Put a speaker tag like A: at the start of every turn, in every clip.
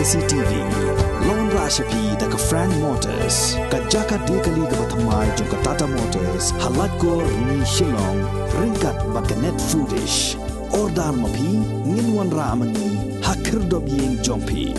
A: CCTV Lon Rashapi daga Frank Motors Kajaka dekali ga bathamai jong Tata Motors halat ko ni Shillong ringkat bakanet foodish ordal mapi nginwan ramani hakir dobyeng jongpi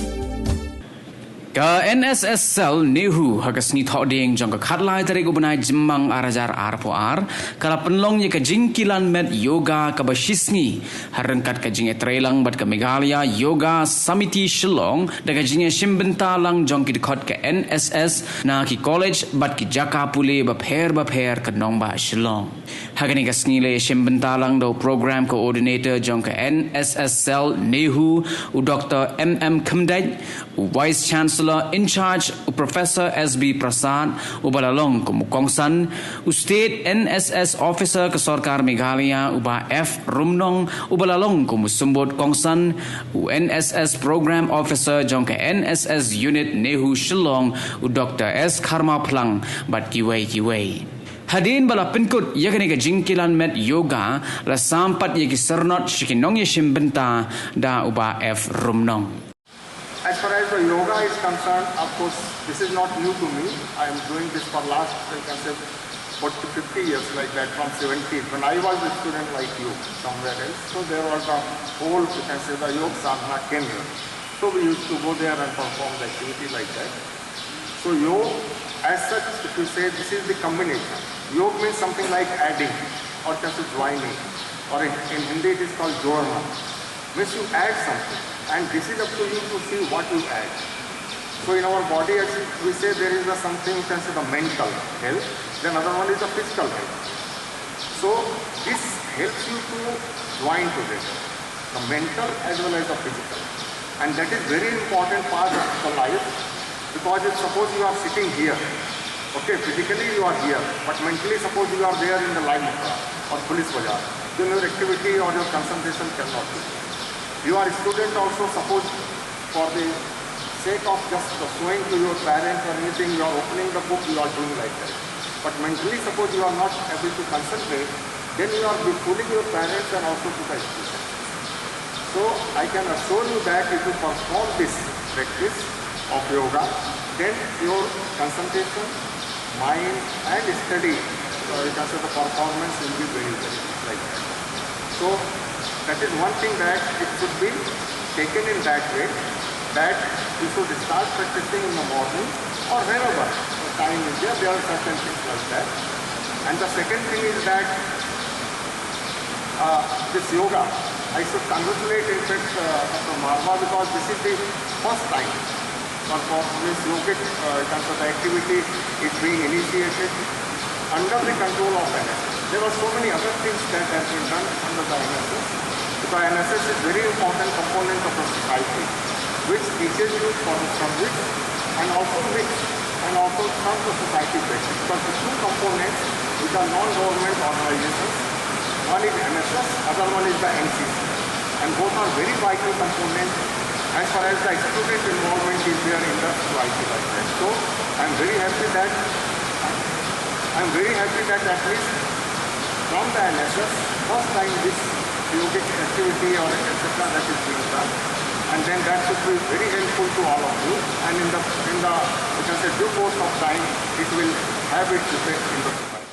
A: Ka NSS cell Nehu hagasni thoding jong ka khatlai tari go banai jimmang arajar arpoar kala Pynlong ye ka Jingkilan met yoga ka bashisngi harangkat ka jinge trailang bat ka Meghalaya yoga samiti Shillong daga jinge shimbenta lang jong ki khot ka NSS na ki college bat ki jaka Pule ba pher ka nongba Shillong hagani ka snile shimbenta lang do program coordinator jong ka NSS cell Nehu u Dr. MM Khumdai u vice chancellor in charge Professor SB Prasad ubalalong kumukongsan state NSS officer ke Sarkar Meghalaya uba F Rumnong ubalalong kumusumbot kongsan NSS program officer jong ke NSS unit Nehu Shillong Dr. S Karma Plang bat kiway Hadin bala pinkut yakni ka Jingkilan met yoga la sampat yaki sernot shikinong yeshimbenta da uba F Rumnong
B: As far as the yoga is concerned, of course, this is not new to me. I am doing this for last, I can say, 40-50 years like that, from 70s. When I was a student like you, somewhere else, so there was a whole, you can say, the yoga Samla Kendra. So we used to go there and perform the activity like that. So yoga, as such, if you say this is the combination. Yoga means something like adding, or just joining, or in Hindi it is called jorna. Means you add something. And this is up to you to see what you add. So in our body, as we say, there is something, you can say the mental health, then another one is the physical health. So this helps you to join together, the mental as well as the physical. And that is very important part of the life, because if suppose you are sitting here, okay, physically you are here, but mentally suppose you are there in the line or police bazaar, then your activity or your concentration cannot be. You are a student also, suppose for the sake of just showing to your parents or anything, you are opening the book, you are doing like that. But mentally, suppose you are not able to concentrate, then you are fooling your parents and also to the students. So I can assure you that if you perform this practice of yoga, then your concentration, mind and study, you can say the performance will be very like that. So that is one thing that it should be taken in that way, that you should start practicing in the morning or wherever the time is there, there are certain things like that. And the second thing is that this yoga, I should congratulate in fact Dr. Marwa, because this is the first time for this yogic the activity is being initiated under the control of NSS. There are so many other things that have been done under the NSS. Because NSS is very important component of the society, which teaches you for the service and also from the society basis. Because the two components which are non-government organizations, one is NSS, other one is the NCC, and both are very vital components as far as the student involvement is there in the society like that. So I am very happy that at least from the NSS, first time this yogic activity or etc. that is being done, and then that should be very helpful to all of you, and in the you can say due course of time it will have its effect in the society.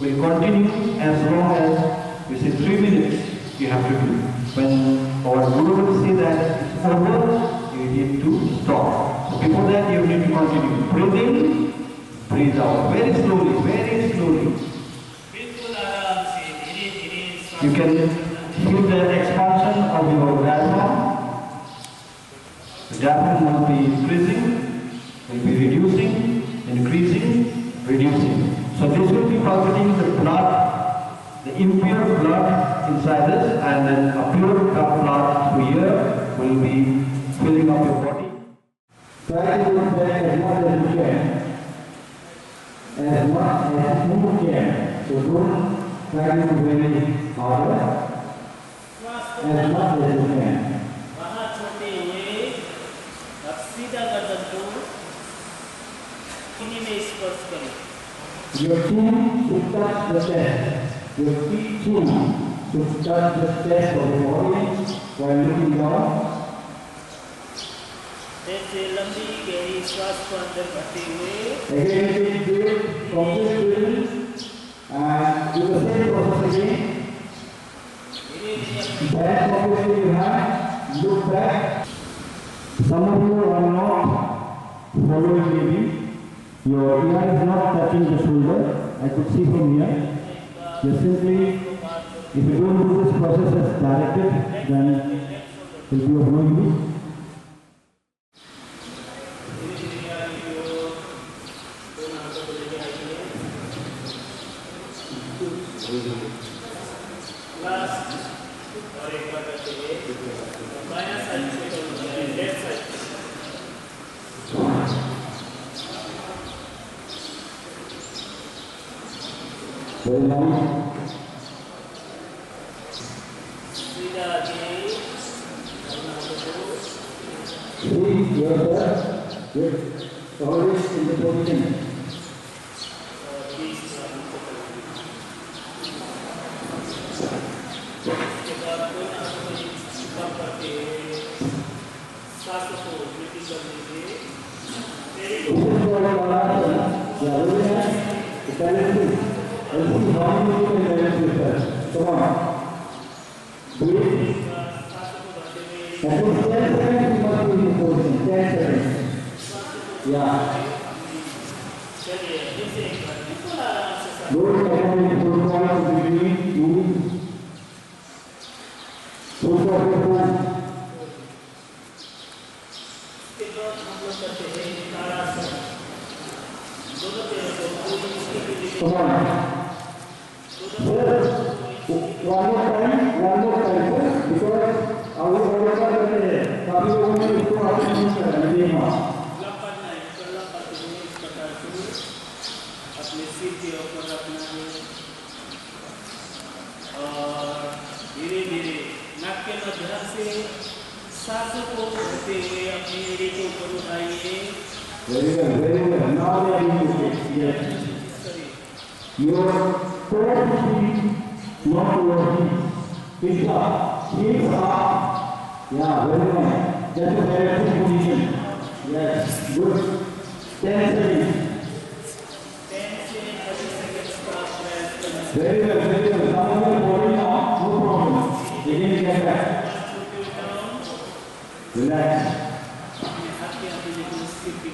C: We continue as long as we say 3 minutes you have to do. When our Guru will say that it's over, you need to stop. So before that you need to continue. Breathe in, breathe out. Very slowly, very slowly. You can feel the expansion of your diaphragm. The diaphragm will be increasing, will be reducing, increasing, reducing. So this will be targeting the blood, the impure blood inside us, and then a pure blood through here will be filling up your body. Try to look back as much as you can, as much as you can. So don't try to do very harder, as much as you can. Your chin should touch the chest. Your chin should touch the chest of the body while looking down.
D: से लंबी गहरी श्वास को अंदर भरते हुए
C: again take deep complete breathing and do the same process again. Back completely behind, look back. Some of you are not following me. Your ear is not touching the shoulder. I could see from here. Just simply, if you don't do this process as directed, then it will be of no use.
D: Last और एक बार करते हुए बायां side से करूंगा left side
C: Very nice.
D: सीधा आगे
C: See yourself with always in the position.
D: और बीच इसके बाद दोनों हाथों को कम करके सांसों को वृद्धि कर लीजिए
C: This is what I want to the balance. And see how you can balance yourself. Come on. Breathe. At least 10 seconds you must be in the position. 10 seconds. Yeah.
D: चलिए इसे एक बार बिल्कुल आराम से सांस
C: Don't come in full force between moving. Full force your phone.
D: इसके बाद हम लोग करते हैं ताड़ासन दोनों पैरों को पूरी मुट्ठी के लिए
C: Come on. One more time, because our order करते हैं काफी लोगों ने इसको हाथ में यूज करा है देखा
D: लंबा नहीं चला पाते हैं इस प्रकार से अपने सिर के ऊपर रखना है और धीरे धीरे नाक के मध्य से सांसों को भरते हुए अपनी एड़ी के ऊपर उठाइए
C: very well now they are doing it yes your core feet not your feet hips up yeah very nice that's a very good position yes good 10 seconds
D: 10 से 30 seconds का प्रयास करना
C: very well now you are body now no problem again get back relax
D: अपने हाथ के आगे लेकिन सिर के